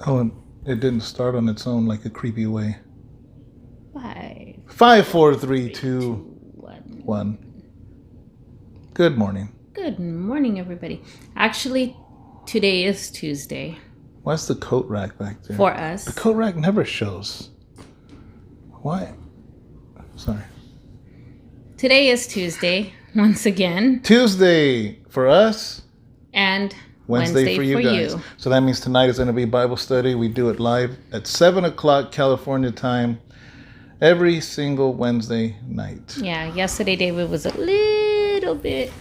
Oh, and it didn't start on its own like a creepy way. 5, 4, 3, 2, 1. Good morning. Good morning, everybody. Actually, today is Tuesday. Why's the coat rack back there? For us. The coat rack never shows. Why? Sorry. Today is Tuesday, once again. Tuesday for us. And Wednesday for you guys. So that means tonight is going to be Bible study. We do it live at 7 o'clock California time every single Wednesday night. Yeah, yesterday David was a little bit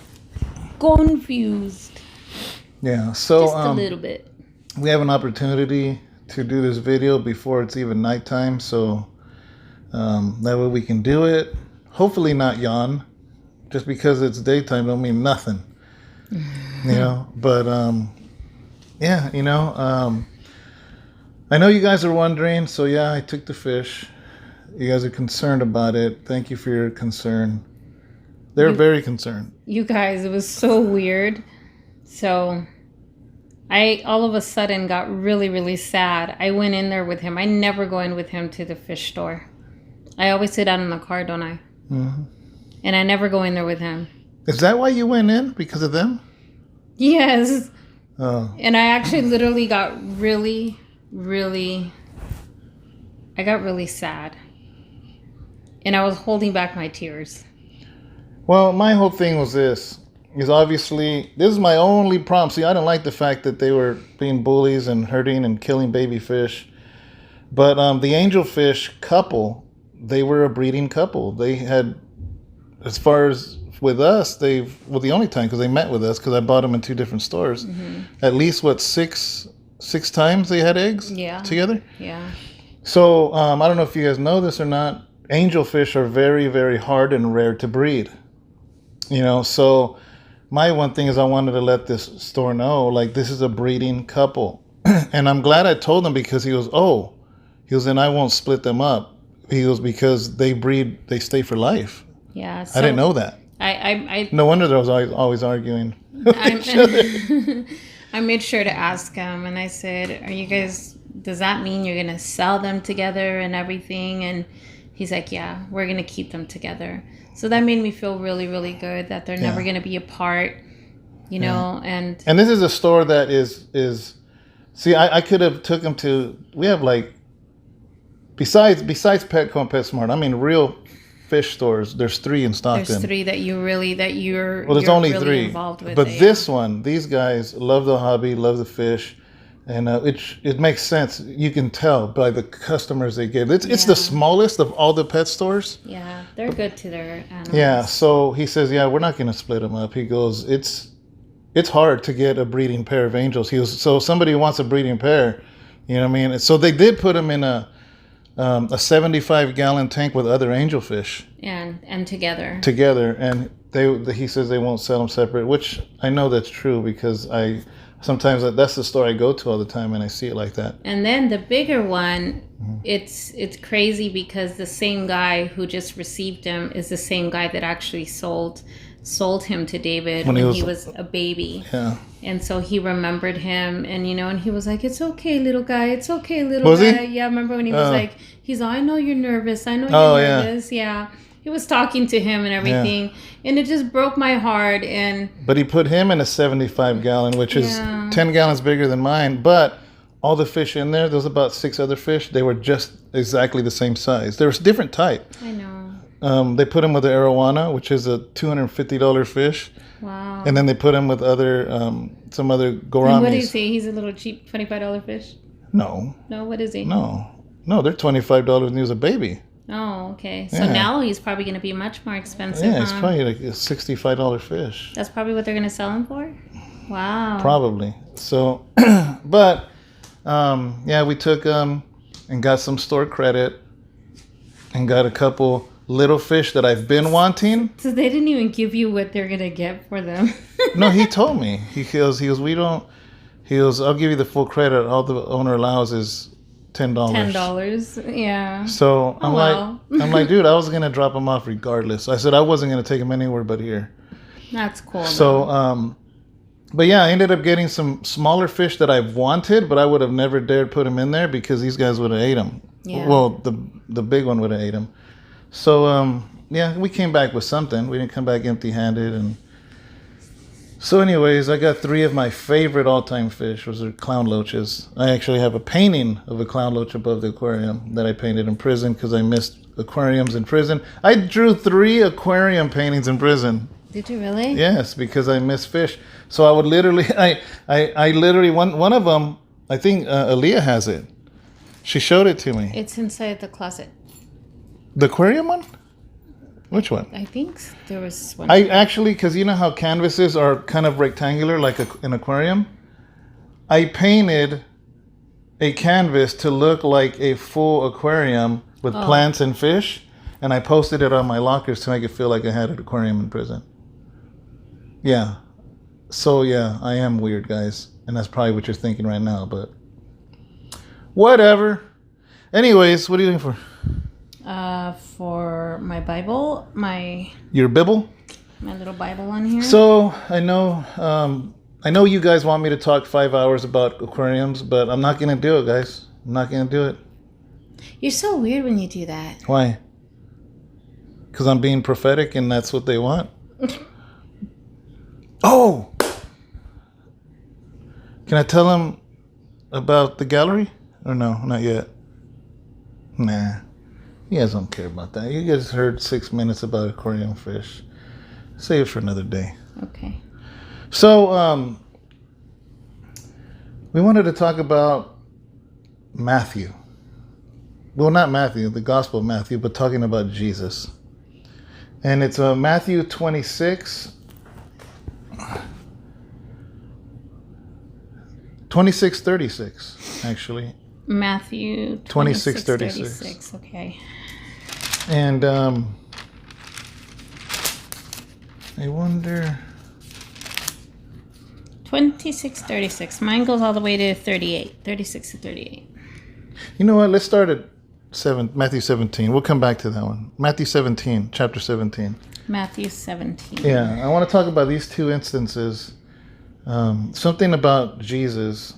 confused. Yeah, so just a little bit. We have an opportunity to do this video before it's even nighttime, so that way we can do it. Hopefully not yawn. Just because it's daytime don't mean nothing. You know, but yeah, you know, I know you guys are wondering, so yeah, I took the fish. You guys are concerned about it. Thank you for your concern. They're very concerned. You guys, it was so weird. So I all of a sudden got really, really sad. I went in there with him. I never go in with him to the fish store. I always sit out in the car, don't I? Mm-hmm. And I never go in there with him. Is that why you went in? Because of them? Yes. Oh. And I actually literally got really sad. And I was holding back my tears. Well, my whole thing was this. Is obviously, this is my only problem. See, I don't like the fact that they were being bullies and hurting and killing baby fish. But the Angelfish couple, they were a breeding couple. They had, as far as with us, the only time, because they met with us, because I bought them in 2 different stores. Mm-hmm. At least, six times they had eggs together? Yeah. So, I don't know if you guys know this or not. Angelfish are very, very hard and rare to breed. You know, so my one thing is I wanted to let this store know, like, this is a breeding couple. And I'm glad I told him because he goes, and I won't split them up. He goes, because they breed, they stay for life. Yeah. So I didn't know that. I no wonder they was always arguing. I made sure to ask him, and I said, "Are you guys? Does that mean you're gonna sell them together and everything?" And he's like, "Yeah, we're gonna keep them together." So that made me feel really, really good that they're never gonna be apart, you know. And this is a store that is. See, I could have took them to. We have like. Besides Petco and PetSmart, I mean real fish stores. There's 3 in Stockton. There's 3 you're well, there's you're only really 3 involved with. But this one, these guys love the hobby, love the fish, and it makes sense. You can tell by the customers they get. It's the smallest of all the pet stores. Yeah, they're good to their animals. Yeah, so he says, yeah, we're not going to split them up. He goes, it's hard to get a breeding pair of angels. He goes, so if somebody wants a breeding pair, you know what I mean? So they did put them in a 75-gallon tank with other angelfish. And together. And he says they won't sell them separate, which I know that's true because sometimes that's the store I go to all the time and I see it like that. And then the bigger one, it's crazy because the same guy who just received him is the same guy that actually sold him to David when he was a baby. Yeah. And so he remembered him, and and he was like, "It's okay, little guy. It's okay, little guy." He? Yeah, remember when he was like, "I know you're nervous. I know you're nervous." Yeah. He was talking to him and everything, and it just broke my heart. But he put him in a 75-gallon, which is 10 gallons bigger than mine. But all the fish in there, there was about 6 other fish. They were just exactly the same size. There was different type. I know. They put him with the arowana, which is a $250 fish. Wow. And then they put him with some other gouramis. And what is he? He's a little cheap $25 fish? No. No, what is he? No, they're $25 when he was a baby. Oh, okay. So now he's probably going to be much more expensive. Yeah, it's probably like a $65 fish. That's probably what they're going to sell him for? Wow. Probably. So, but, we took and got some store credit and got a couple little fish that I've been wanting. So they didn't even give you what they're going to get for them? No, he told me. He goes, I'll give you the full credit. All the owner allows is $10. $10, yeah. So I'm like, dude, I was gonna drop him off regardless. I said I wasn't gonna take him anywhere but here. That's cool. So But yeah, I ended up getting some smaller fish that I've wanted, but I would have never dared put them in there because these guys would have ate them. Yeah. Well, the big one would have ate them. So yeah, we came back with something. We didn't come back empty-handed. And so anyways, I got 3 of my favorite all-time fish, which are clown loaches. I actually have a painting of a clown loach above the aquarium that I painted in prison because I missed aquariums in prison. I drew 3 aquarium paintings in prison. Did you really? Yes, because I miss fish. So I would literally, I literally, one of them, I think Aaliyah has it. She showed it to me. It's inside the closet. The aquarium one? Which one? I think there was one. I actually, because you know how canvases are kind of rectangular like an aquarium? I painted a canvas to look like a full aquarium with plants and fish, and I posted it on my lockers to make it feel like I had an aquarium in prison. Yeah. So yeah, I am weird, guys. And that's probably what you're thinking right now, but whatever. Anyways, what are you doing for? For my Bible, Your Bible? My little Bible on here. So I know you guys want me to talk 5 hours about aquariums, but I'm not gonna do it, guys. I'm not gonna do it. You're so weird when you do that. Why? Because I'm being prophetic and that's what they want. Oh! Can I tell them about the gallery? Or no, not yet? Nah. You guys don't care about that. You guys heard 6 minutes about aquarium fish. Save it for another day. Okay. So, we wanted to talk about Matthew. Well, not Matthew, the Gospel of Matthew, but talking about Jesus. And it's Matthew 26. 26:36, actually. Matthew 26:36. Okay. And I wonder. 26:36. Mine goes all the way to 38. 36 to 38. You know what? Let's start at Matthew 17. We'll come back to that one. Matthew 17, chapter 17. Matthew 17. Yeah, I want to talk about these 2 instances. Something about Jesus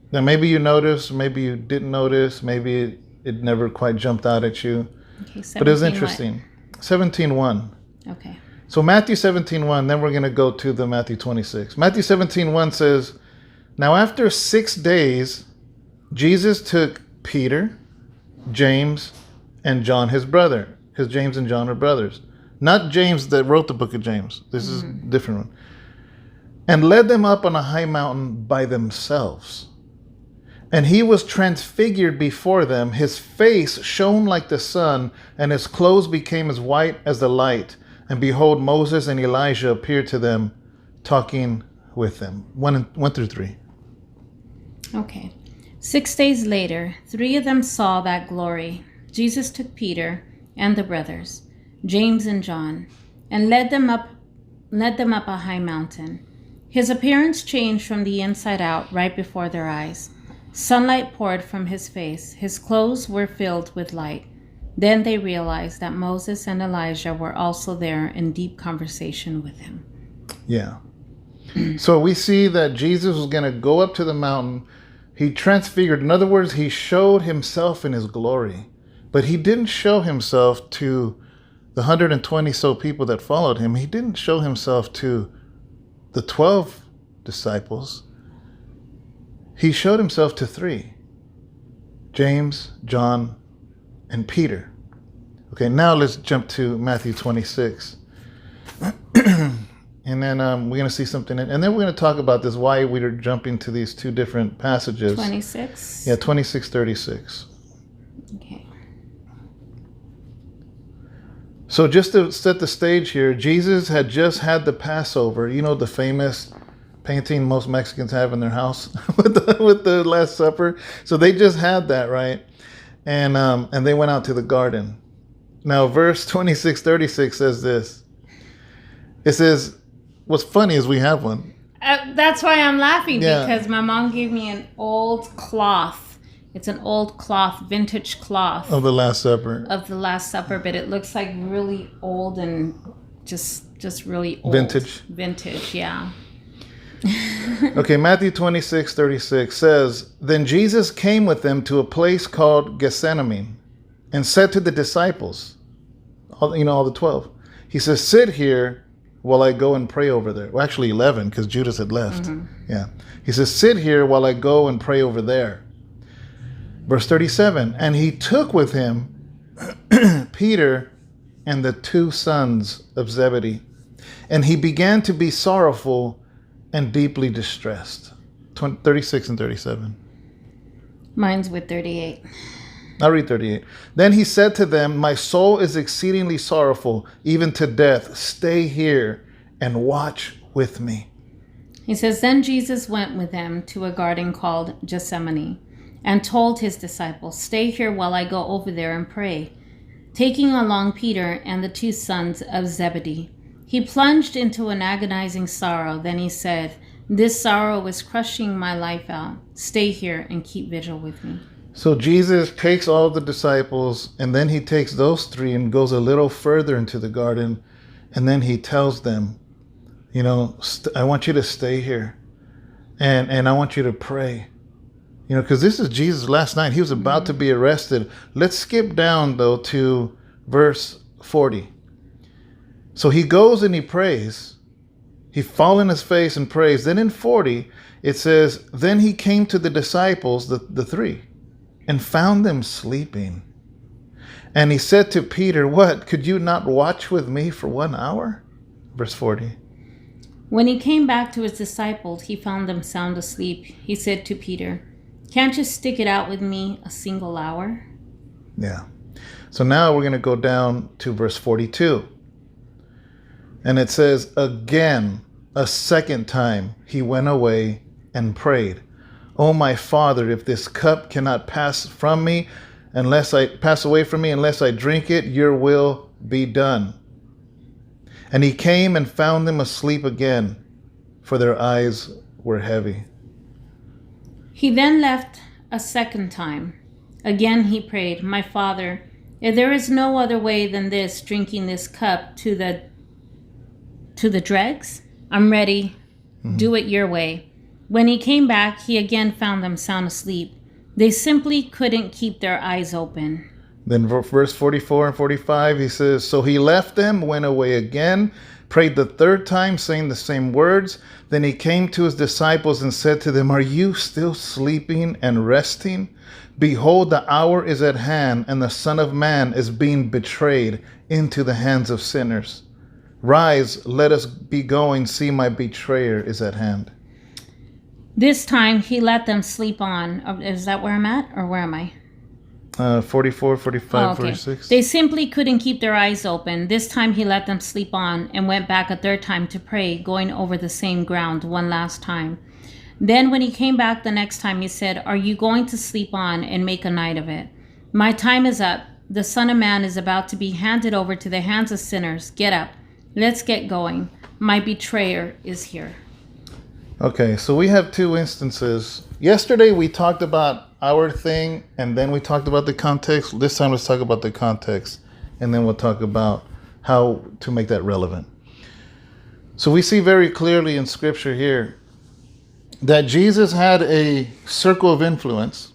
that maybe you noticed, maybe you didn't notice, maybe it never quite jumped out at you. Okay, but it was interesting. 17:1. Okay. So Matthew 17:1, then we're going to go to the Matthew 26. Matthew 17:1 says, "Now after 6 days, Jesus took Peter, James, and John, his brother." Because James and John are brothers. Not James that wrote the book of James. This is a different one. "And led them up on a high mountain by themselves. And he was transfigured before them. His face shone like the sun, and his clothes became as white as the light. And behold, Moses and Elijah appeared to them, talking with them." 1 through 3. Okay. 6 days later, 3 of them saw that glory. Jesus took Peter and the brothers, James and John, and led them up a high mountain. His appearance changed from the inside out right before their eyes. Sunlight poured from his face. His clothes were filled with light. Then they realized that Moses and Elijah were also there in deep conversation with him. Yeah. So we see that Jesus was going to go up to the mountain. He transfigured. In other words, he showed himself in his glory. But he didn't show himself to the 120 so people that followed him. He didn't show himself to the 12 disciples. He showed himself to 3. James, John, and Peter. Okay, now let's jump to Matthew 26. And then we're going to see something. And then we're going to talk about this, why we're jumping to these 2 different passages. 26? Yeah, 26:36. Okay. So just to set the stage here, Jesus had just had the Passover. You know, the famous painting most Mexicans have in their house with the Last Supper. So they just had that, right? And they went out to the garden. Now, verse 26:36 says this. It says, what's funny is we have one. That's why I'm laughing, Yeah. because my mom gave me an old cloth. It's an old cloth, vintage cloth. Of the Last Supper. Of the Last Supper, but it looks like really old and just really old. Vintage. Vintage, yeah. Okay, Matthew 26:36 says, Then Jesus came with them to a place called Gethsemane and said to the disciples, all the 12, he says, sit here while I go and pray over there. Well, actually 11, because Judas had left. Yeah. He says, sit here while I go and pray over there. Verse 37, and he took with him Peter and the 2 sons of Zebedee, and he began to be sorrowful and deeply distressed. 36 and 37. Mine's with 38. I'll read 38. Then he said to them, my soul is exceedingly sorrowful, even to death. Stay here and watch with me. He says, then Jesus went with them to a garden called Gethsemane and told his disciples, stay here while I go over there and pray. Taking along Peter and the 2 sons of Zebedee, he plunged into an agonizing sorrow. Then he said, this sorrow is crushing my life out. Stay here and keep vigil with me. So Jesus takes all the disciples, and then he takes those 3 and goes a little further into the garden, and then he tells them, I want you to stay here, and I want you to pray. Because this is Jesus' last night. He was about to be arrested. Let's skip down, though, to verse 40. So he goes and he prays. He falls on his face and prays. Then in 40, it says, then he came to the disciples, the 3, and found them sleeping. And he said to Peter, what, could you not watch with me for 1 hour? Verse 40. When he came back to his disciples, he found them sound asleep. He said to Peter, can't you stick it out with me a single hour? Yeah. So now we're going to go down to verse 42. And it says, again, a second time, he went away and prayed, oh, my Father, if this cup cannot pass away from me unless I drink it, your will be done. And he came and found them asleep again, for their eyes were heavy. He then left a second time. Again he prayed, my Father, if there is no other way than this, drinking this cup to the dregs, I'm ready. Do it your way. When he came back, he again found them sound asleep. They simply couldn't keep their eyes open. Then verse 44 and 45, he says, so he left them, went away again, prayed the 3rd time, saying the same words. Then he came to his disciples and said to them, are you still sleeping and resting? Behold, the hour is at hand, and the Son of Man is being betrayed into the hands of sinners. Rise, let us be going. See, my betrayer is at hand. This time he let them sleep on. Is that where I'm at, or where am I? 44, 45, 46. They simply couldn't keep their eyes open. This time he let them sleep on and went back a 3rd time to pray, going over the same ground one last time. Then when he came back the next time, he said, are you going to sleep on and make a night of it? My time is up. The Son of Man is about to be handed over to the hands of sinners. Get up. Let's get going. My betrayer is here. Okay, so we have 2 instances. Yesterday we talked about our thing, and then we talked about the context. This time let's talk about the context, and then we'll talk about how to make that relevant. So we see very clearly in Scripture here that Jesus had a circle of influence,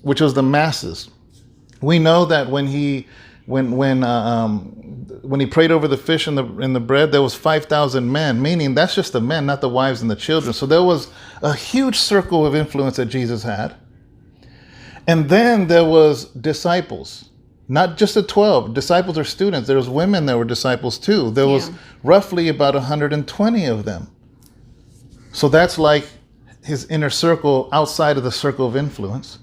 which was the masses. We know that when he prayed over the fish and the bread, there was 5,000 men, meaning that's just the men, not the wives and the children. So there was a huge circle of influence that Jesus had. And then there was disciples, not just the 12. Disciples are students. There was women that were disciples too. There was roughly about 120 of them. So that's like his inner circle outside of the circle of influence.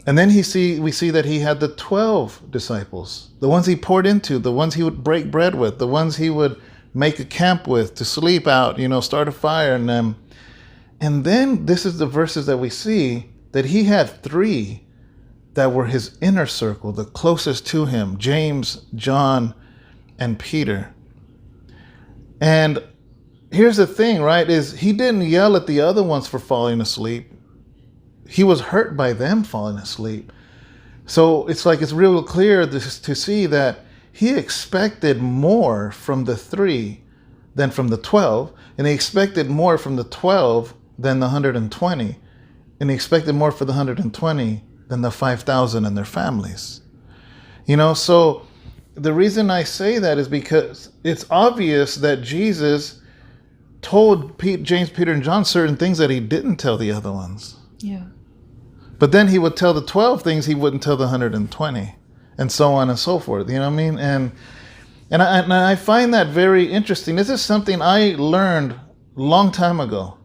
And then we see that he had the 12 disciples, the ones he poured into, the ones he would break bread with, the ones he would make a camp with, to sleep out, start a fire in them. And then this is the verses that we see that he had 3 that were his inner circle, the closest to him, James, John, and Peter. And here's the thing, right, is he didn't yell at the other ones for falling asleep. He was hurt by them falling asleep. So it's real clear to see that he expected more from the 3 than from the 12, and he expected more from the 12 than the 120, and he expected more for the 120 than the 5,000 and their families. So the reason I say that is because it's obvious that Jesus told James, Peter, and John certain things that he didn't tell the other ones. Yeah. But then he would tell the 12 things he wouldn't tell the 120, and so on and so forth. You know what I mean? And I find that very interesting. This is something I learned a long time ago.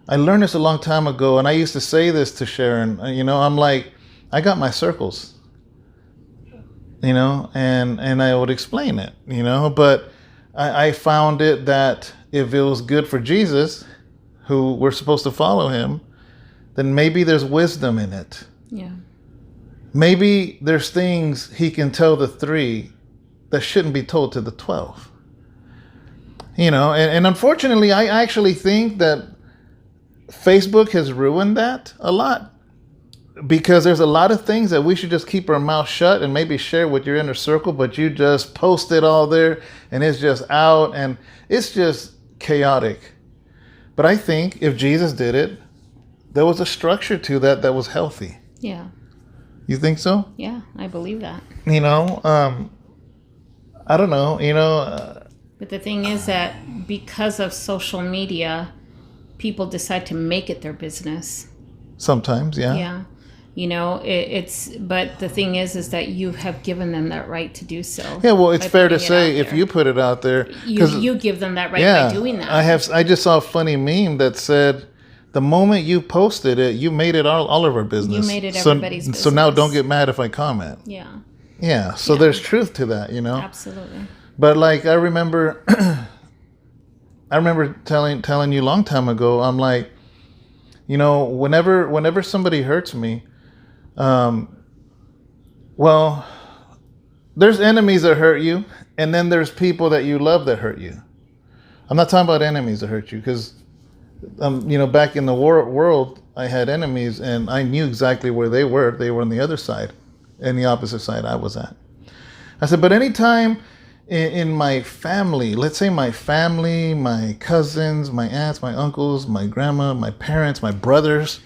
I learned this a long time ago, and I used to say this to Sharon. I'm like, I got my circles. And I would explain it. But I found it that if it was good for Jesus, who we're supposed to follow him, then maybe there's wisdom in it. Yeah. Maybe there's things he can tell the 3 that shouldn't be told to the 12. And unfortunately, I actually think that Facebook has ruined that a lot, because there's a lot of things that we should just keep our mouth shut and maybe share with your inner circle, but you just post it all there and it's just out and it's just chaotic. But I think if Jesus did it, there was a structure to that was healthy. Yeah. You think so? Yeah, I believe that. I don't know, But the thing is that because of social media, people decide to make it their business. Sometimes, yeah. Yeah. But the thing is that you have given them that right to do so. Yeah, well, it's fair to say if you put it out there, you give them that right by doing that. I just saw a funny meme that said, the moment you posted it, you made it all of our business. You made it everybody's business. So now don't get mad if I comment. Yeah. Yeah, so there's truth to that, Absolutely. But like I remember telling you a long time ago, I'm like, whenever somebody hurts me, well, there's enemies that hurt you, and then there's people that you love that hurt you. I'm not talking about enemies that hurt you, because back in the world, I had enemies, and I knew exactly where they were. They were on the other side, and the opposite side I was at. I said, but anytime in my family, let's say my family, my cousins, my aunts, my uncles, my grandma, my parents, my brothers,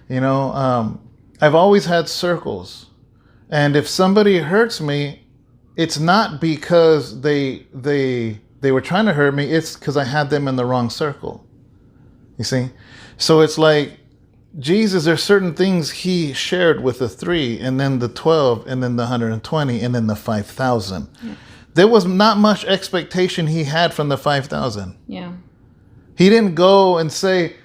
I've always had circles. And if somebody hurts me, it's not because they were trying to hurt me, it's because I had them in the wrong circle. You see? So it's like Jesus, there's certain things he shared with the 3, and then the 12, and then the 120, and then the 5,000. Yeah. There was not much expectation he had from the 5,000. Yeah. He didn't go and say,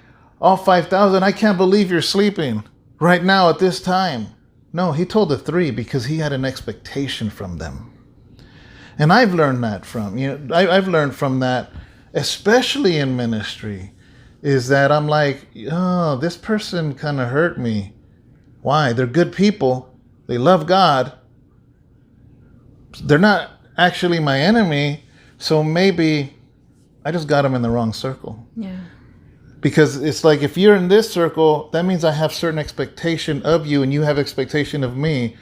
all 5,000, I can't believe you're sleeping right now at this time. No, he told the 3 because he had an expectation from them. And I've learned that I've learned from that, especially in ministry, is that I'm like, oh, this person kind of hurt me. Why? They're good people. They love God. They're not actually my enemy. So maybe I just got them in the wrong circle. Yeah. Because it's like, if you're in this circle, that means I have certain expectation of you and you have expectation of me.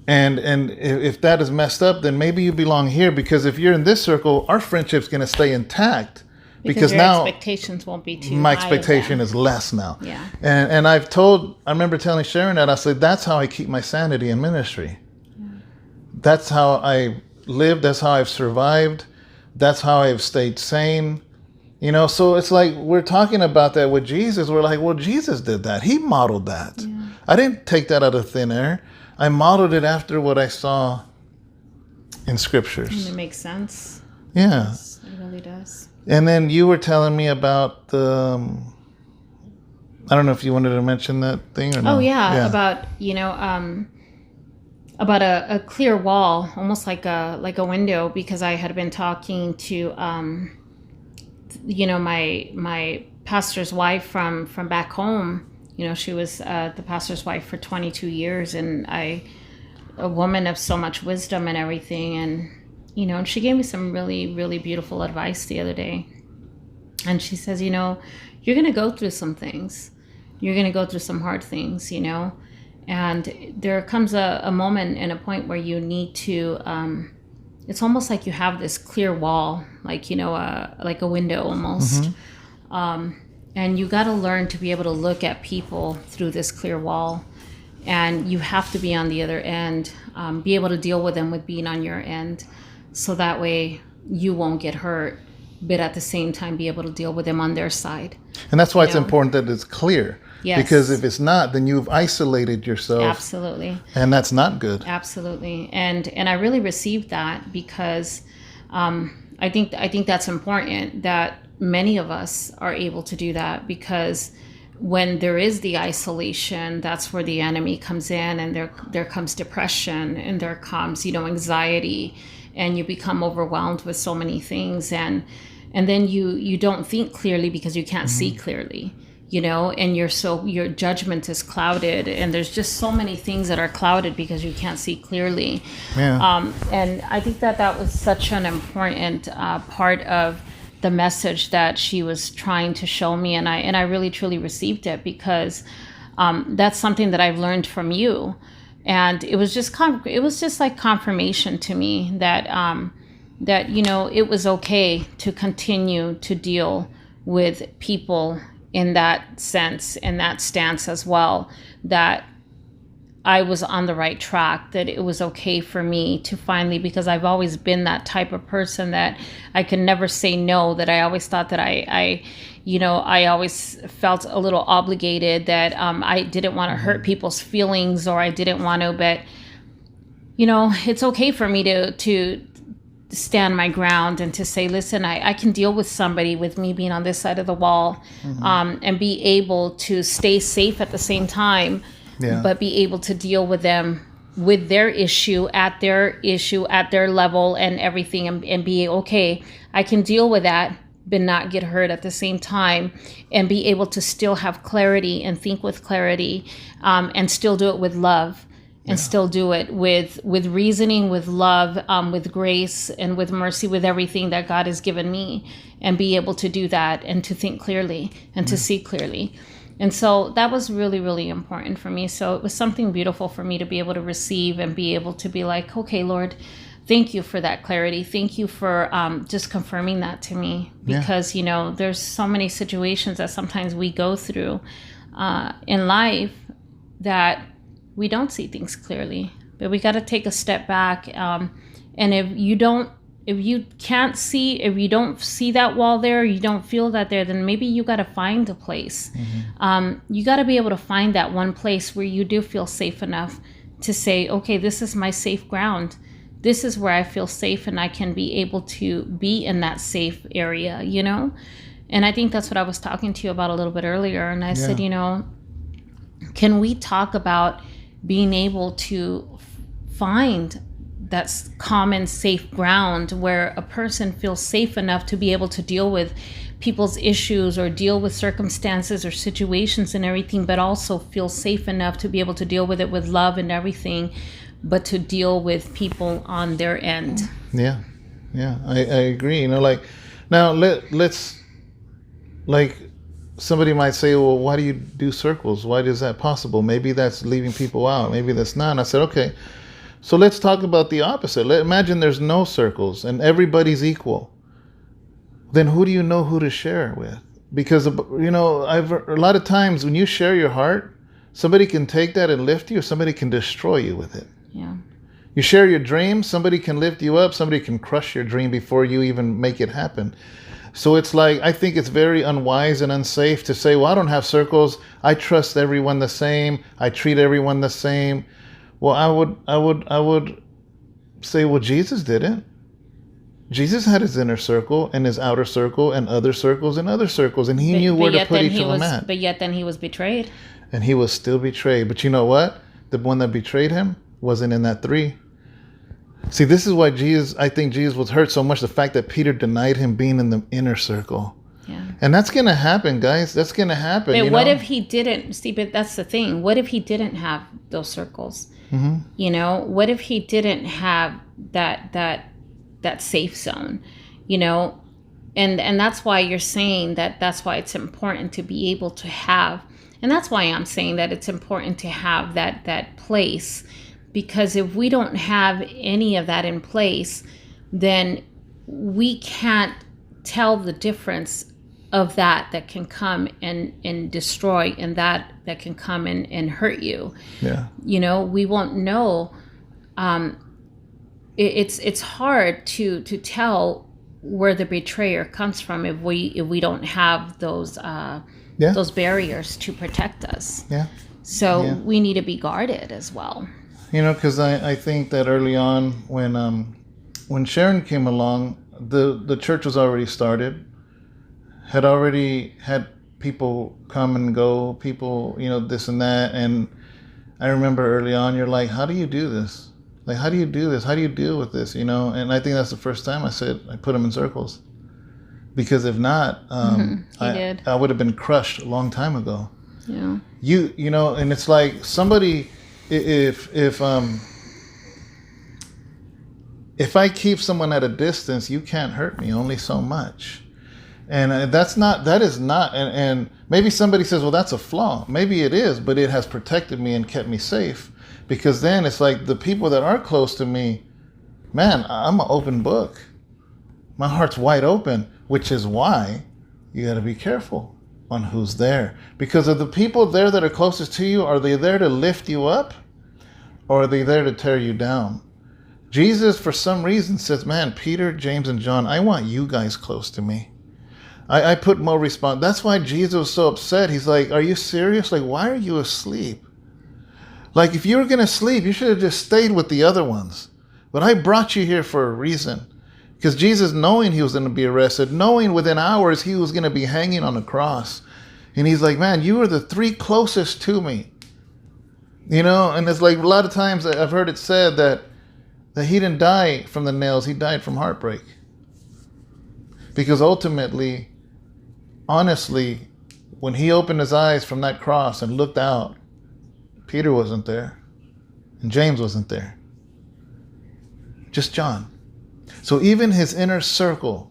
And if that is messed up, then maybe you belong here, because if you're in this circle, our friendship's going to stay intact. Because your now expectations won't be too high. My expectation is less now. Yeah. And I remember telling Sharon that, I said, that's how I keep my sanity in ministry. Yeah. That's how I lived. That's how I've survived. That's how I've stayed sane. So it's like, we're talking about that with Jesus. We're like, well, Jesus did that. He modeled that. Yeah. I didn't take that out of thin air. I modeled it after what I saw in scriptures. And it makes sense. Yeah. Yes, it really does. And then you were telling me about the, I don't know if you wanted to mention that thing or not. Oh, yeah. About a clear wall, almost like a window, because I had been talking to, my pastor's wife from back home. She was the pastor's wife for 22 years, and a woman of so much wisdom and everything. And, and she gave me some really, really beautiful advice the other day. And she says, you're going to go through some things. You're going to go through some hard things, And there comes a moment and a point where you need to it's almost like you have this clear wall, like, like a window almost. And you got to learn to be able to look at people through this clear wall. And you have to be on the other end, be able to deal with them with being on your end. So that way you won't get hurt, but at the same time be able to deal with them on their side. And that's why it's important that it's clear. Yes. Because if it's not, then you've isolated yourself. Absolutely. And that's not good. Absolutely. And I really received that because I think that's important, that many of us are able to do that, because when there is the isolation, that's where the enemy comes in, and there comes depression, and there comes, anxiety, and you become overwhelmed with so many things, and then you don't think clearly because you can't see clearly, and your judgment is clouded, and there's just so many things that are clouded because you can't see clearly. Yeah. And I think that was such an important part of the message that she was trying to show me, and I really truly received it, because that's something that I've learned from you, and it was just like confirmation to me that it was okay to continue to deal with people in that sense, in that stance as well, that I was on the right track, that it was okay for me to finally, because I've always been that type of person that I could never say no, that I always thought that I always felt a little obligated, that I didn't want to hurt people's feelings, or I didn't want to, but, it's okay for me to stand my ground and to say, listen, I can deal with somebody with me being on this side of the wall, and be able to stay safe at the same time. Yeah. But be able to deal with them, with their issue at their level and everything, and be okay. I can deal with that, but not get hurt at the same time, and be able to still have clarity and think with clarity, and still do it with love, and still do it with reasoning, with love, with grace, and with mercy, with everything that God has given me, and be able to do that, and to think clearly, and to see clearly. And so that was really, really important for me. So it was something beautiful for me to be able to receive, and be able to be like, okay, Lord, thank you for that clarity. Thank you for just confirming that to me, because, there's so many situations that sometimes we go through in life that we don't see things clearly, but we got to take a step back. And if you don't see that wall there, you don't feel that there, then maybe you got to find a place. You got to be able to find that one place where you do feel safe enough to say, okay, this is my safe ground. This is where I feel safe, and I can be able to be in that safe area, And I think that's what I was talking to you about a little bit earlier. And I said, can we talk about being able to find that's common safe ground where a person feels safe enough to be able to deal with people's issues, or deal with circumstances or situations and everything, but also feel safe enough to be able to deal with it with love and everything, but to deal with people on their end. Yeah, I agree. Now let's somebody might say, well, why do you do circles? Why is that possible? Maybe that's leaving people out. Maybe that's not. And I said, okay, so let's talk about the opposite. Imagine there's no circles and everybody's equal. Then who do you know who to share with? Because, a lot of times when you share your heart, somebody can take that and lift you, or somebody can destroy you with it. Yeah. You share your dream, somebody can lift you up, somebody can crush your dream before you even make it happen. So it's like, I think it's very unwise and unsafe to say, well, I don't have circles. I trust everyone the same. I treat everyone the same. Well, I would say, well, Jesus didn't. Jesus had his inner circle and his outer circle and other circles and other circles, and he knew where to put each of them at. But yet then he was betrayed. And he was still betrayed. But you know what? The one that betrayed him wasn't in that 3. See, this is why I think Jesus was hurt so much, the fact that Peter denied him being in the inner circle. Yeah. And that's going to happen, guys. That's going to happen. But what if he didn't? See, but that's the thing. What if he didn't have those circles? Mm-hmm. What if he didn't have that safe zone? And that's why you're saying that's why it's important to be able to have, and that's why I'm saying that it's important to have that place, because if we don't have any of that in place, then we can't tell the difference of that can come and destroy, and that can come and hurt you. Yeah. We won't know. It's hard to tell where the betrayer comes from if we don't have those barriers to protect us. Yeah. So we need to be guarded as well. Because I think that early on when Sharon came along, the church was already started, had already had people come and go, people, this and that. And I remember early on, you're like, how do you do this? Like, how do you do this? How do you deal with this? And I think that's the first time I said, I put them in circles. Because if not, I would have been crushed a long time ago. Yeah. And it's like somebody, if I keep someone at a distance, you can't hurt me, only so much. And that is not, and maybe somebody says, well, that's a flaw. Maybe it is, but it has protected me and kept me safe. Because then it's like the people that are close to me, man, I'm an open book. My heart's wide open, which is why you got to be careful on who's there. Because of the people there that are closest to you, are they there to lift you up, or are they there to tear you down? Jesus, for some reason, says, man, Peter, James, and John, I want you guys close to me. I put more response. That's why Jesus was so upset. He's like, are you serious? Like, why are you asleep? Like, if you were going to sleep, you should have just stayed with the other ones. But I brought you here for a reason. Because Jesus, knowing he was going to be arrested, knowing within hours he was going to be hanging on the cross. And he's like, man, you are the three closest to me. And it's like a lot of times I've heard it said that he didn't die from the nails. He died from heartbreak. Because ultimately, honestly, when he opened his eyes from that cross and looked out, Peter wasn't there, and James wasn't there. Just John. So even his inner circle,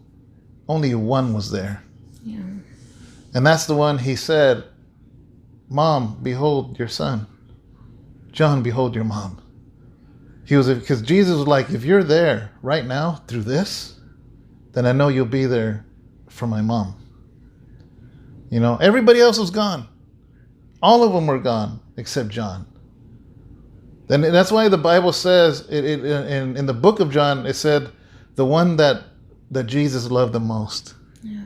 only one was there. Yeah. And that's the one he said, Mom, behold your son. John, behold your mom. Because Jesus was like, if you're there right now through this, then I know you'll be there for my mom. Everybody else was gone. All of them were gone except John. And that's why the Bible says, in the book of John, it said, the one that Jesus loved the most. Yeah.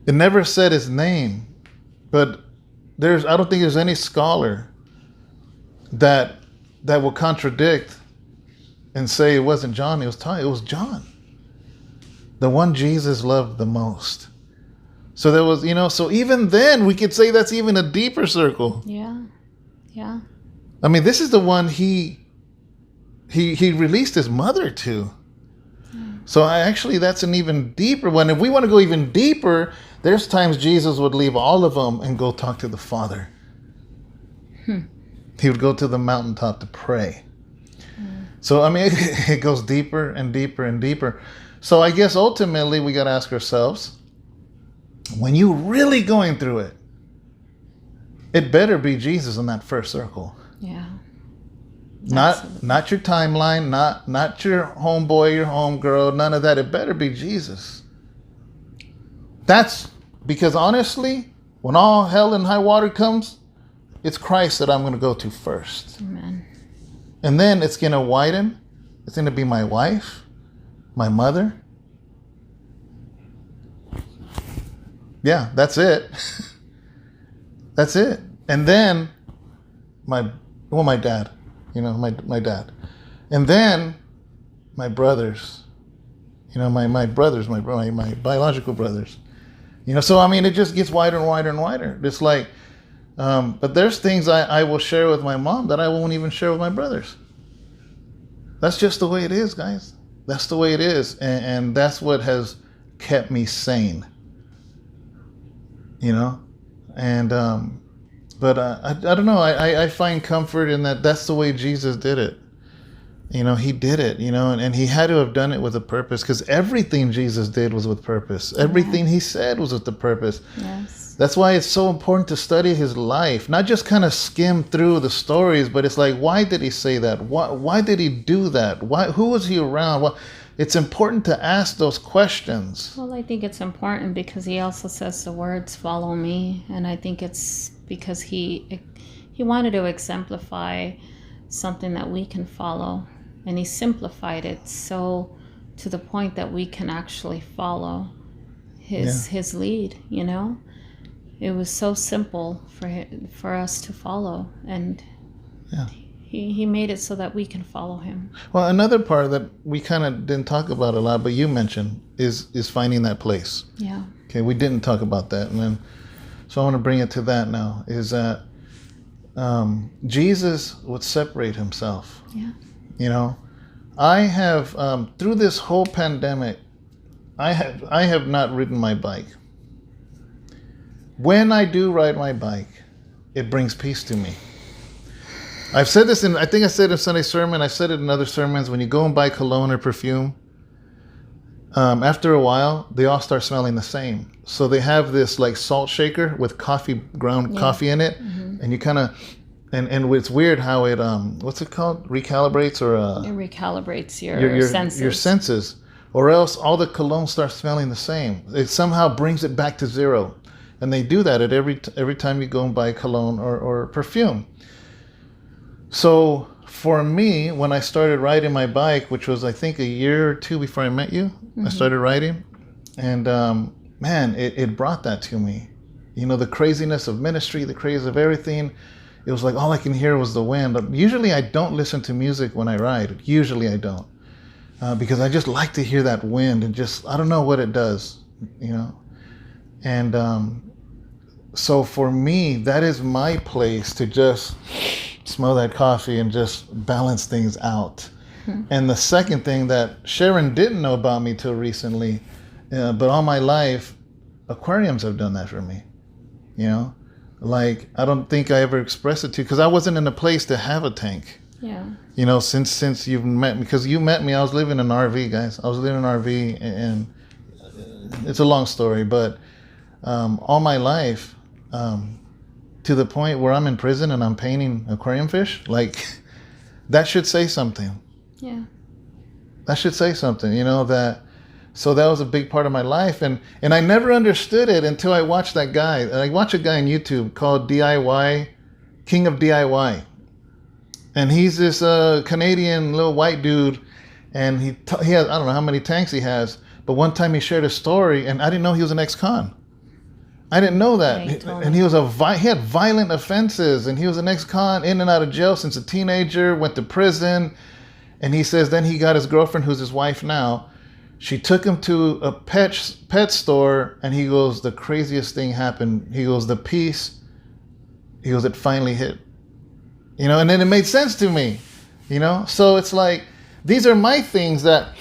It never said his name, but I don't think there's any scholar that will contradict and say it wasn't John, it was John. The one Jesus loved the most. So there was, so even then we could say that's even a deeper circle. Yeah. Yeah. I mean, this is the one he released his mother to. So that's an even deeper one. If we want to go even deeper, there's times Jesus would leave all of them and go talk to the Father. He would go to the mountaintop to pray. So, I mean, it goes deeper and deeper and deeper. So I guess ultimately we got to ask ourselves, when you're really going through it, it better be Jesus in that first circle. Yeah. Not your timeline, not your homeboy, your homegirl, none of that. It better be Jesus. That's because honestly, when all hell and high water comes, it's Christ that I'm going to go to first. Amen. And then it's going to widen. It's going to be my wife, my mother. Yeah, that's it. That's it. And then my dad, my dad. And then my brothers, my brothers, my biological brothers. So I mean, it just gets wider and wider and wider. It's like, but there's things I will share with my mom that I won't even share with my brothers. That's just the way it is, guys. That's the way it is. And that's what has kept me sane. And, but I don't know. I find comfort in that. That's the way Jesus did it. He did it, and he had to have done it with a purpose, because everything Jesus did was with purpose. Everything he said was with the purpose. Yes. That's why it's so important to study his life, not just kind of skim through the stories, but it's like, why did he say that? Why did he do that? Who was he around? it's important to ask those questions. Well, I think it's important because he also says the words, follow me. And I think it's because he wanted to exemplify something that we can follow. And he simplified it so to the point that we can actually follow his lead, you know? It was so simple for us to follow. And he made it so that we can follow him. Well, another part that we kind of didn't talk about a lot, but you mentioned, is finding that place. Yeah. Okay, we didn't talk about that. And then, so I want to bring it to that now, is that Jesus would separate himself. Yeah. You know, I have, through this whole pandemic, I have not ridden my bike. When I do ride my bike, it brings peace to me. I've said this I think I said it in Sunday sermon. I've said it in other sermons. When you go and buy cologne or perfume, after a while, they all start smelling the same. So they have this like salt shaker with ground coffee in it. Mm-hmm. And you kind of, and it's weird how it, what's it called? Recalibrates or? It recalibrates your senses. Your senses. Or else all the cologne starts smelling the same. It somehow brings it back to zero. And they do that at every time you go and buy cologne or perfume. So for me, when I started riding my bike, which was I think a year or two before I met you, mm-hmm. I started riding, and man, it brought that to me. You know, the craziness of ministry, the craze of everything. It was like all I can hear was the wind. Usually I don't listen to music when I ride. Usually I don't, because I just like to hear that wind and just, I don't know what it does, you know. And so for me, that is my place to just smell that coffee and just balance things out. Mm-hmm. And the second thing that Sharon didn't know about me till recently, but all my life, aquariums have done that for me. You know, like I don't think I ever expressed it to you because I wasn't in a place to have a tank. Yeah. You know, since you've met me, because you met me, I was living in an RV, guys. I was living in an RV, and it's a long story, but all my life, to the point where I'm in prison and I'm painting aquarium fish, like that should say something. Yeah. That should say something, you know, so that was a big part of my life. And I never understood it until I watched that guy. I watch a guy on YouTube called DIY, King of DIY. And he's this Canadian little white dude. And he has, I don't know how many tanks he has, but one time he shared a story and I didn't know he was an ex-con. I didn't know that. Yeah, and he had violent offenses, and he was an ex-con, in and out of jail since a teenager, went to prison. And he says then he got his girlfriend, who's his wife now. She took him to a pet store, and he goes, the craziest thing happened. He goes, the peace, he goes, it finally hit. You know, and then it made sense to me, you know? So it's like, these are my things that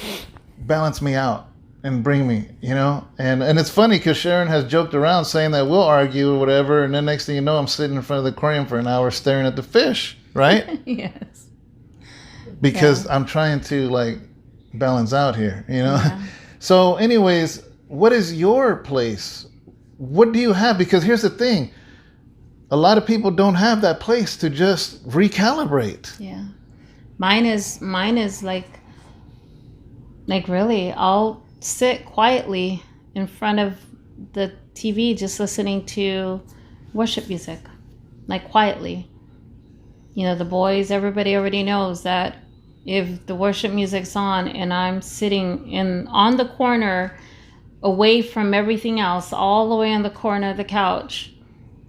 balance me out and bring me, you know? And it's funny because Sharon has joked around saying that we'll argue or whatever, and then next thing you know, I'm sitting in front of the aquarium for an hour staring at the fish, right? Yes. Because I'm trying to like balance out here, you know? Yeah. So anyways, what is your place? What do you have? Because here's the thing. A lot of people don't have that place to just recalibrate. Yeah. Mine is like really, I'll sit quietly in front of the TV just listening to worship music, like quietly. You know, the boys, everybody already knows that if the worship music's on and I'm sitting on the corner away from everything else, all the way on the corner of the couch,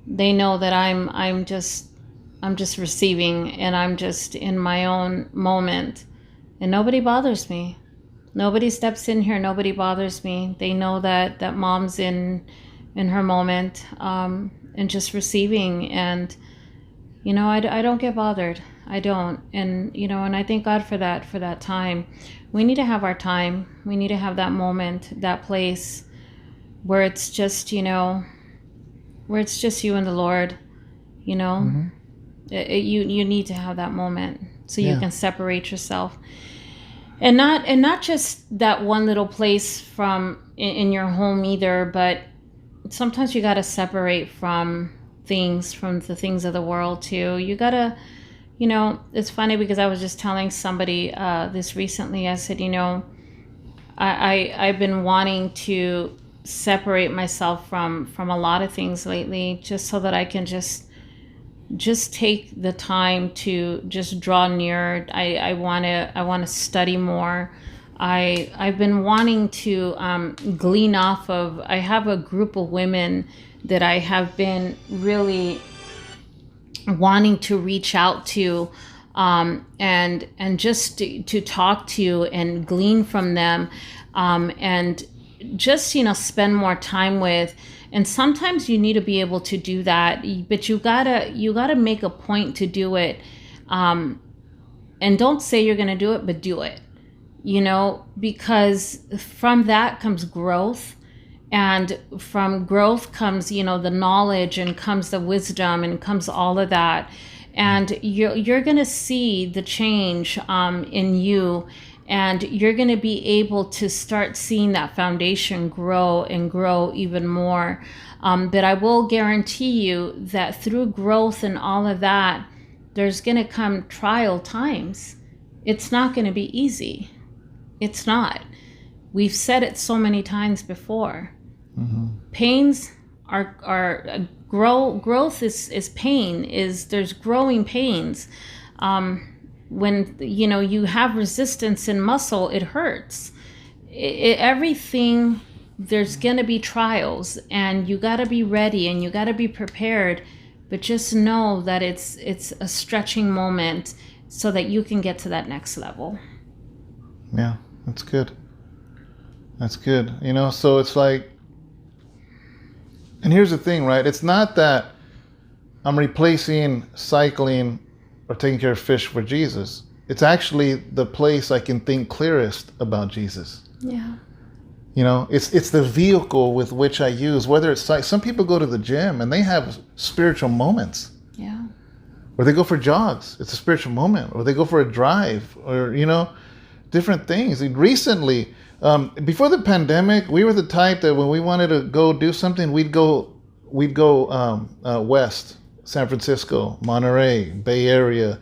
they know that I'm just receiving, and I'm just in my own moment, and nobody bothers me. Nobody steps in here. Nobody bothers me. They know that mom's in her moment, and just receiving. And, you know, I don't get bothered. I don't. And, you know, and I thank God for that time. We need to have our time. We need to have that moment, that place where it's just, you know, where it's just you and the Lord, you know. Mm-hmm. You need to have that moment so you can separate yourself. And not just that one little place from in your home either, but sometimes you got to separate from the things of the world too. You got to, you know, it's funny because I was just telling somebody this recently. I said, you know, I've been wanting to separate myself from a lot of things lately, just so that I can just take the time to just draw near. I want to study more. I've been wanting to glean off of. I have a group of women that I have been really wanting to reach out to, and just to talk to and glean from them, and just spend more time with. And sometimes you need to be able to do that, but you gotta make a point to do it, and don't say you're gonna do it, but do it, because from that comes growth, and from growth comes the knowledge, and comes the wisdom, and comes all of that, and you're gonna see the change in you. And you're going to be able to start seeing that foundation grow and grow even more. But I will guarantee you that through growth and all of that, there's going to come trial times. It's not going to be easy. It's not. We've said it so many times before. Mm-hmm. Pains are growth is pain. There's growing pains. When you have resistance in muscle, it hurts. Everything, there's gonna be trials, and you gotta be ready, and you gotta be prepared. But just know that it's a stretching moment, so that you can get to that next level. Yeah, that's good. That's good. So it's like, and here's the thing, right? It's not that I'm replacing cycling or taking care of fish for Jesus. It's actually the place I can think clearest about Jesus. Yeah. It's the vehicle with which I use, whether it's some people go to the gym and they have spiritual moments. Yeah. Or they go for jogs. It's a spiritual moment. Or they go for a drive, or, different things. And recently, before the pandemic, we were the type that when we wanted to go do something, we'd go west. San Francisco, Monterey, Bay Area,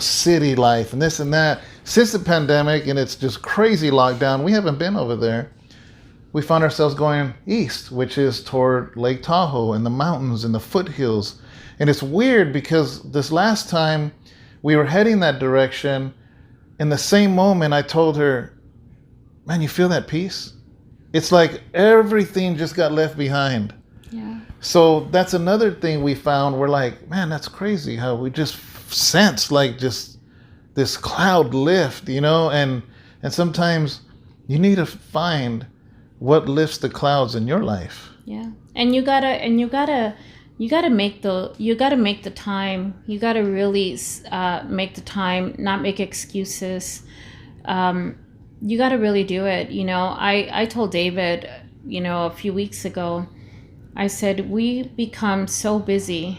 city life and this and that. Since the pandemic and it's just crazy lockdown, we haven't been over there. We found ourselves going east, which is toward Lake Tahoe and the mountains and the foothills. And it's weird because this last time we were heading that direction, in the same moment I told her, man, you feel that peace? It's like everything just got left behind. Yeah. So that's another thing we found. We're like, man, that's crazy how we just sense like just this cloud lift, and sometimes you need to find what lifts the clouds in your life. Yeah. And you gotta make the time. You gotta really make the time, not make excuses. You gotta really do it. I told David, a few weeks ago, I said, we have become so busy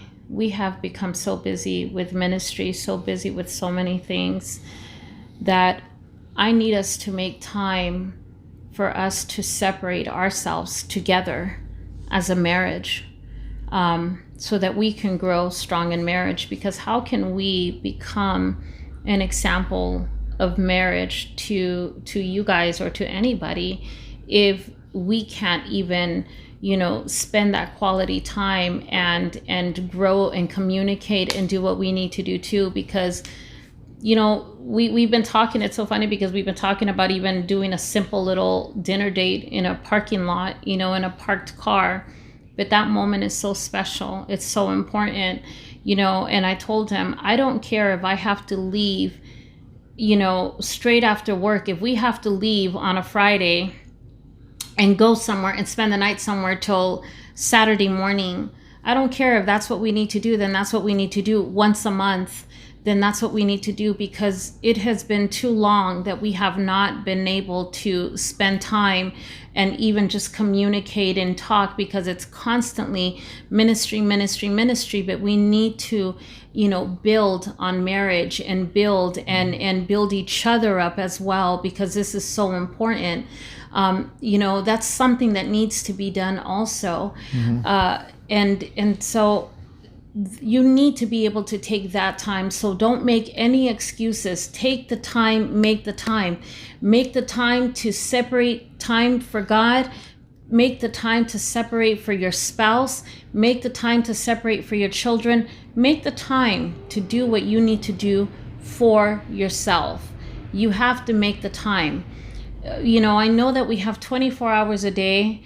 with ministry, so busy with so many things, that I need us to make time for us to separate ourselves together as a marriage, so that we can grow strong in marriage. Because how can we become an example of marriage to you guys or to anybody if we can't even spend that quality time and grow and communicate and do what we need to do too? Because we've been talking, it's so funny because we've been talking about even doing a simple little dinner date in a parking lot, in a parked car. But that moment is so special, it's so important, and I told him, I don't care if I have to leave straight after work. If we have to leave on a Friday and go somewhere and spend the night somewhere till Saturday morning, I don't care if that's what we need to do, then that's what we need to do. Once a month, then that's what we need to do, because it has been too long that we have not been able to spend time and even just communicate and talk, because it's constantly ministry. But we need to, build on marriage and build each other up as well, because this is so important. That's something that needs to be done also. Mm-hmm. And so you need to be able to take that time. So don't make any excuses. Take the time, make the time. Make the time to separate time for God. Make the time to separate for your spouse. Make the time to separate for your children. Make the time to do what you need to do for yourself. You have to make the time. I know that we have 24 hours a day,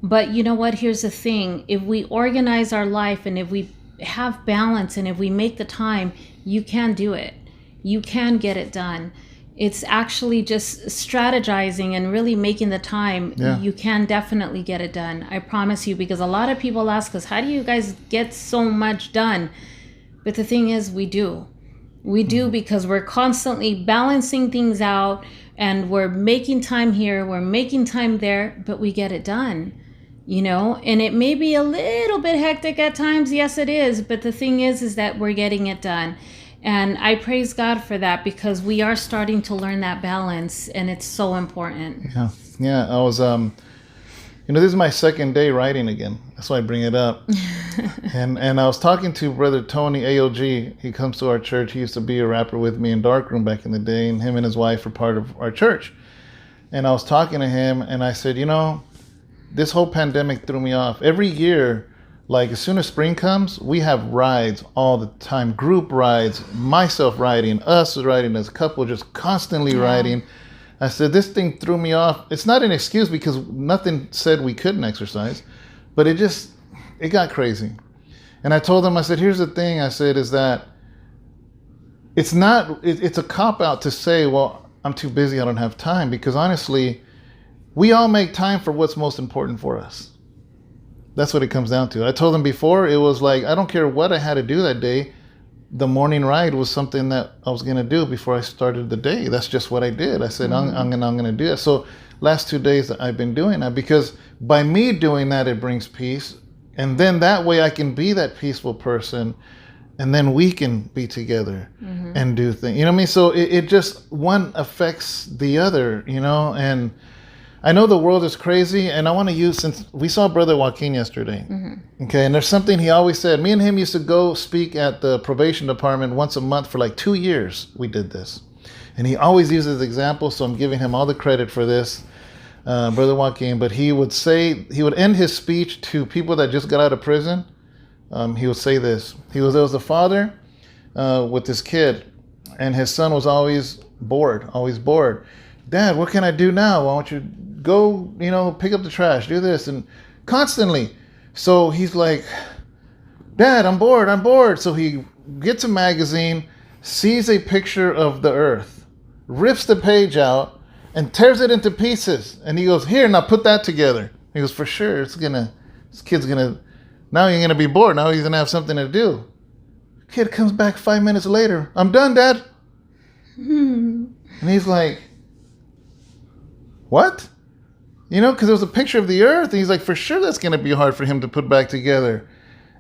but you know what? Here's the thing. If we organize our life and if we have balance and if we make the time, you can do it. You can get it done. It's actually just strategizing and really making the time. Yeah. You can definitely get it done. I promise you, because a lot of people ask us, how do you guys get so much done? But the thing is, we do. We do, because we're constantly balancing things out and we're making time here, we're making time there, but we get it done. And it may be a little bit hectic at times. Yes, it is. But the thing is that we're getting it done. And I praise God for that, because we are starting to learn that balance, and it's so important. Yeah. I was, this is my second day writing again. That's why I bring it up. and I was talking to Brother Tony AOG. He comes to our church. He used to be a rapper with me in Darkroom back in the day, and him and his wife are part of our church. And I was talking to him, and I said, this whole pandemic threw me off. Every year, like as soon as spring comes, we have rides all the time, group rides, myself riding, us riding as a couple, just constantly riding. I said, this thing threw me off. It's not an excuse, because nothing said we couldn't exercise, but it got crazy. And I told them, I said, here's the thing, I said, is that it's a cop-out to say, well, I'm too busy, I don't have time, because honestly, we all make time for what's most important for us. That's what it comes down to. I told them before, it was like, I don't care what I had to do that day. The morning ride was something that I was going to do before I started the day. That's just what I did. I said, I'm going to do it. So last 2 days I've been doing that, because by me doing that, it brings peace. And then that way I can be that peaceful person. And then we can be together and do things. You know what I mean? So it just, one affects the other, and I know the world is crazy, and I want to use, since we saw Brother Joaquin yesterday, okay, and there's something he always said. Me and him used to go speak at the probation department once a month for like 2 years. We did this. And he always uses examples, so I'm giving him all the credit for this, Brother Joaquin. But he would end his speech to people that just got out of prison. He would say this. There was a father with this kid, and his son was always bored. Dad, what can I do now? Why don't you go, pick up the trash, do this, and constantly. So he's like, Dad, I'm bored. So he gets a magazine, sees a picture of the earth, rips the page out, and tears it into pieces. And he goes, here, now put that together. He goes, for sure, this kid's gonna, now you're gonna be bored. Now he's gonna have something to do. Kid comes back 5 minutes later. I'm done, Dad. And he's like, what? Because there was a picture of the earth. And he's like, for sure that's going to be hard for him to put back together.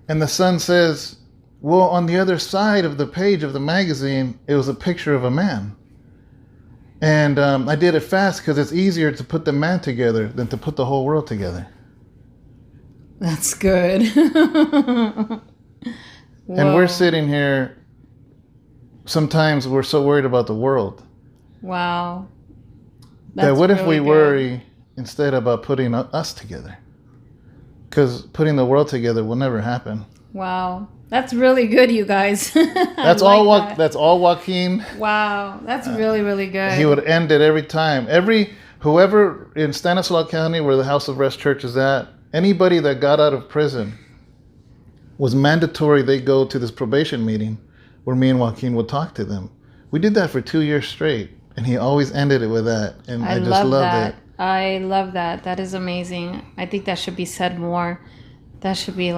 And the son says, well, on the other side of the page of the magazine, it was a picture of a man. And I did it fast because it's easier to put the man together than to put the whole world together. That's good. And we're sitting here, sometimes we're so worried about the world. Wow. That what if we worry instead about putting us together? Because putting the world together will never happen. Wow. That's really good, you guys. That's all. That's all Joaquin. Wow. That's really, really good. He would end it every time. Whoever in Stanislaus County, where the House of Rest Church is at, anybody that got out of prison was mandatory they go to this probation meeting where me and Joaquin would talk to them. We did that for 2 years straight. And he always ended it with that. And I just loved it. I love that. That is amazing. I think that should be said more. That should be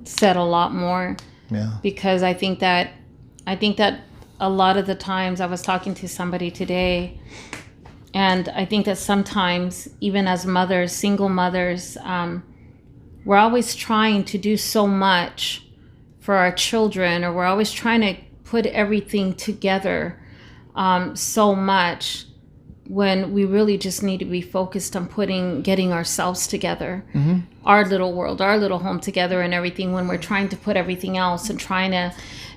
said a lot more. Yeah. Because I think that a lot of the times, I was talking to somebody today, and I think that sometimes, even as mothers, single mothers, we're always trying to do so much for our children, or we're always trying to put everything together so much when we really just need to be focused on getting ourselves together, our little world, our little home together and everything, when we're trying to put everything else and trying to,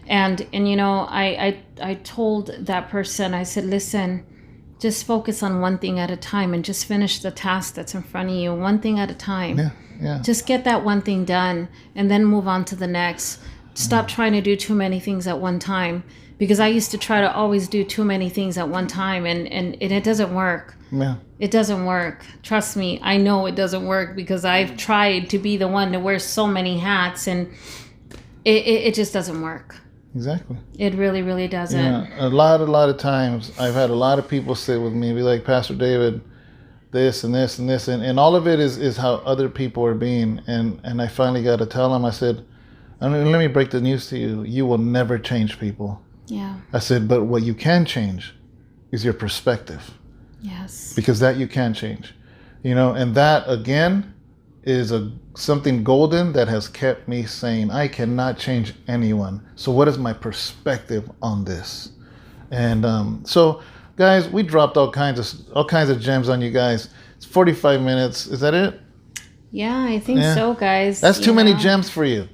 and you know, I told that person, I said, listen, just focus on one thing at a time and just finish the task that's in front of you, one thing at a time. Yeah. Just get that one thing done and then move on to the next. Stop trying to do too many things at one time, because I used to try to always do too many things at one time, and it doesn't work. Yeah. It doesn't work. Trust me, I know it doesn't work, because I've tried to be the one to wear so many hats, and it just doesn't work. Exactly. It really, really doesn't. Yeah, a lot of times I've had a lot of people sit with me and be like, Pastor David, this and this and this, and all of it is how other people are being, and I finally got to tell them, I said, let me break the news to you. You will never change people. Yeah. I said, but what you can change is your perspective. Yes. Because that you can change. You know, and that, again, is something golden that has kept me sane. I cannot change anyone. So what is my perspective on this? And so, guys, we dropped all kinds of gems on you guys. It's 45 minutes. Is that it? Yeah, I think so, guys. That's too many gems for you.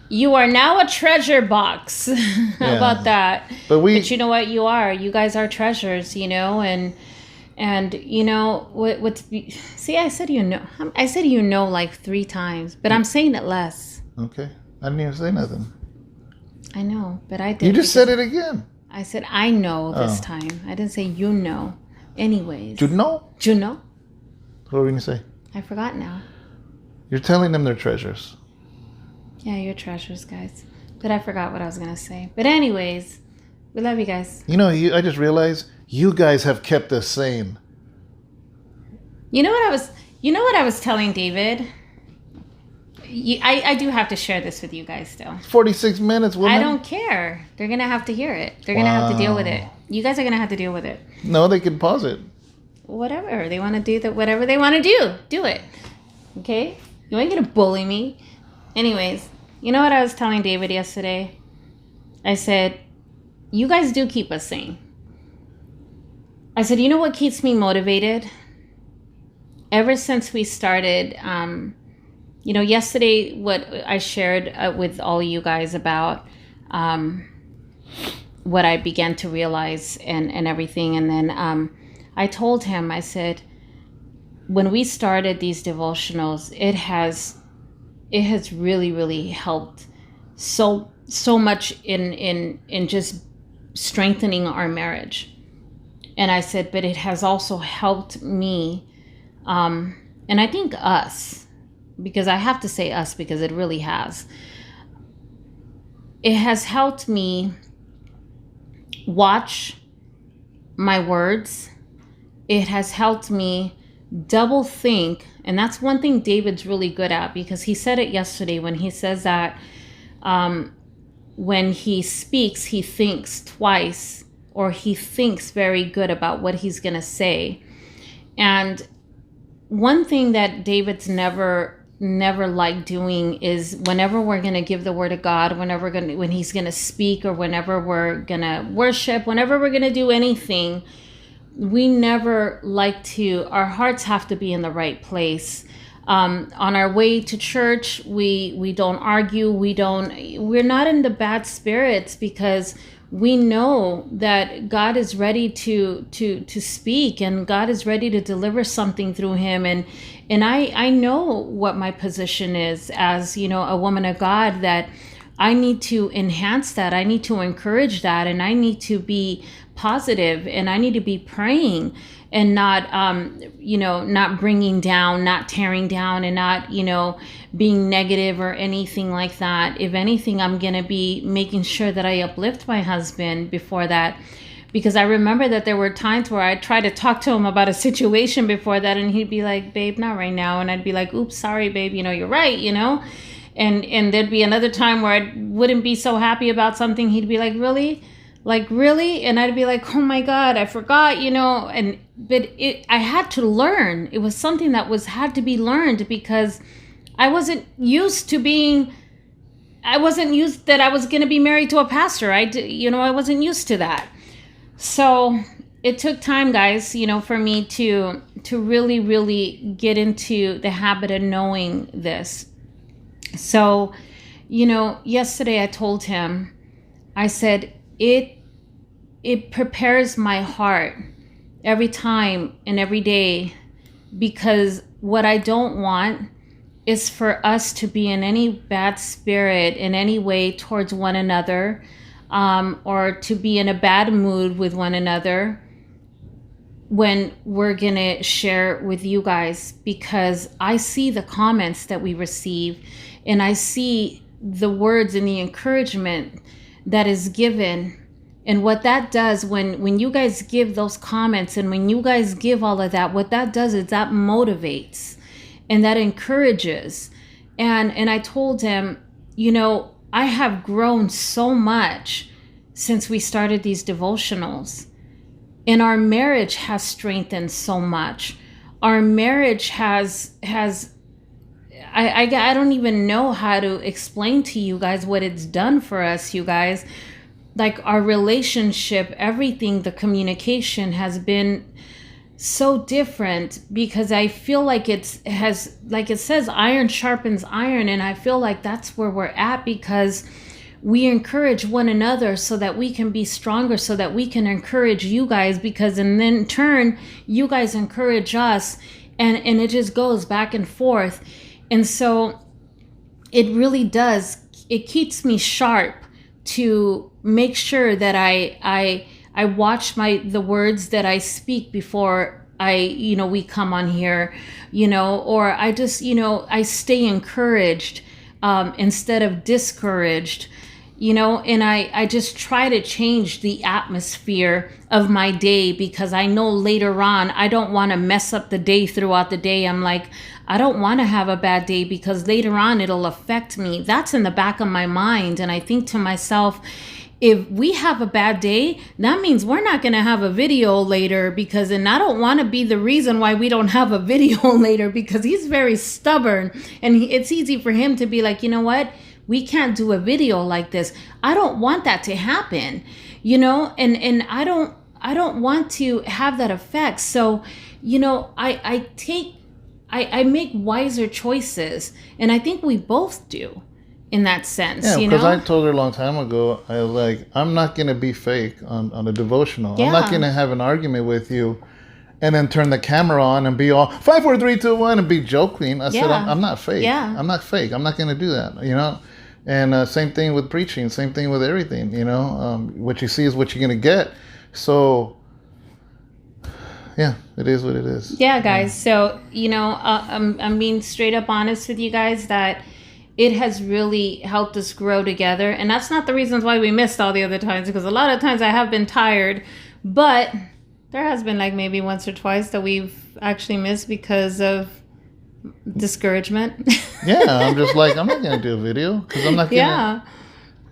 You are now a treasure box. How about that? But you know what? You are. You guys are treasures, you know, and you know what? See, I said you know like 3 times, but I'm saying it less. Okay, I didn't even say nothing. I know, but I did. You just said it again. I said I know this time. I didn't say you know. Anyways. You know? You know? What were you gonna say? I forgot now. You're telling them they're treasures. Yeah, you're treasures, guys. But I forgot what I was gonna say. But anyways, we love you guys. You know, I just realized you guys have kept us sane. You know what I was telling David? I do have to share this with you guys still. 46 minutes, woman. I don't care. They're going to have to hear it. They're going to have to deal with it. You guys are going to have to deal with it. No, they can pause it. Whatever. They want to do that. Whatever they want to do. Do it. Okay? You ain't going to bully me. Anyways, you know what I was telling David yesterday? I said, you guys do keep us sane. I said, you know what keeps me motivated? Ever since we started, you know, yesterday what I shared with all you guys about what I began to realize and everything. And then I told him, I said, when we started these devotionals, it has really, really helped so much in just strengthening our marriage. And I said, but it has also helped me, and I think us, because I have to say us because it really has. It has helped me watch my words. It has helped me double think, and that's one thing David's really good at, because he said it yesterday when he says that when he speaks, he thinks twice, or he thinks very good about what he's going to say. And one thing that David's never liked doing is whenever we're going to give the word of God, when he's going to speak, or whenever we're going to worship, whenever we're going to do anything, we never like to, our hearts have to be in the right place. On our way to church, we don't argue, we're not in the bad spirits, because we know that God is ready to speak, and God is ready to deliver something through him. And I know what my position is as, you know, a woman of God, that I need to enhance that. I need to encourage that. And I need to be positive, and I need to be praying, and not, not bringing down, not tearing down, and not, being negative or anything like that. If anything, I'm going to be making sure that I uplift my husband before that, because I remember that there were times where I tried to talk to him about a situation before that, and he'd be like, babe, not right now. And I'd be like, oops, sorry, babe, you're right, and there'd be another time where I wouldn't be so happy about something. He'd be like, really? Like, really? And I'd be like, oh my God, I forgot, but I had to learn. It was something that had to be learned, because I wasn't used that I was going to be married to a pastor. I wasn't used to that. So it took time, guys, for me to really, really get into the habit of knowing this. So, yesterday I told him, I said, it prepares my heart every time and every day, because what I don't want is for us to be in any bad spirit in any way towards one another, or to be in a bad mood with one another when we're gonna share with you guys, because I see the comments that we receive, and I see the words and the encouragement that is given. And what that does when you guys give those comments, and when you guys give all of that, what that does is that motivates and that encourages. And I told him, I have grown so much since we started these devotionals. And our marriage has strengthened so much. Our marriage has I don't even know how to explain to you guys what it's done for us, you guys. Like our relationship, everything, the communication has been so different, because I feel like it says iron sharpens iron, and I feel like that's where we're at, because we encourage one another so that we can be stronger, so that we can encourage you guys, because in turn you guys encourage us, and it just goes back and forth. And so it really does, it keeps me sharp to make sure that I watch the words that I speak before we come on here, or I just, I stay encouraged instead of discouraged, and I just try to change the atmosphere of my day, because I know later on I don't want to mess up the day throughout the day. I'm like, I don't want to have a bad day, because later on it'll affect me. That's in the back of my mind. And I think to myself, if we have a bad day, that means we're not going to have a video later, and I don't want to be the reason why we don't have a video later, because he's very stubborn, and it's easy for him to be like, you know what? We can't do a video like this. I don't want that to happen, and I don't want to have that effect. So, I make wiser choices, and I think we both do in that sense. Yeah, because I told her a long time ago, I was like, I'm not going to be fake on a devotional. Yeah. I'm not going to have an argument with you and then turn the camera on and be all 5, 4, 3, 2, 1 and be joking. I said, I'm not fake. Yeah. I'm not fake. I'm not going to do that, And same thing with preaching, same thing with everything, what you see is what you're going to get. So, yeah, it is what it is. Yeah, guys. So, I'm being straight up honest with you guys that it has really helped us grow together. And that's not the reasons why we missed all the other times, because a lot of times I have been tired, but there has been like maybe once or twice that we've actually missed because of discouragement. Yeah, I'm just like, I'm not going to do a video because I'm not going to.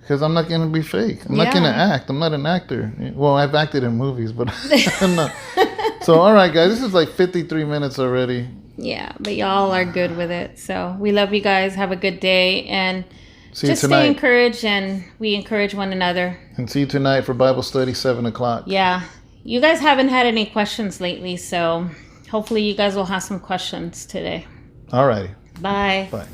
Because I'm not going to be fake. I'm not going to act. I'm not an actor. Well, I've acted in movies, but I'm not. So, all right, guys, this is like 53 minutes already. Yeah, but y'all are good with it. So we love you guys. Have a good day. And just stay encouraged, and we encourage one another. And see you tonight for Bible study, 7 o'clock. Yeah. You guys haven't had any questions lately, so hopefully you guys will have some questions today. All righty. Bye. Bye.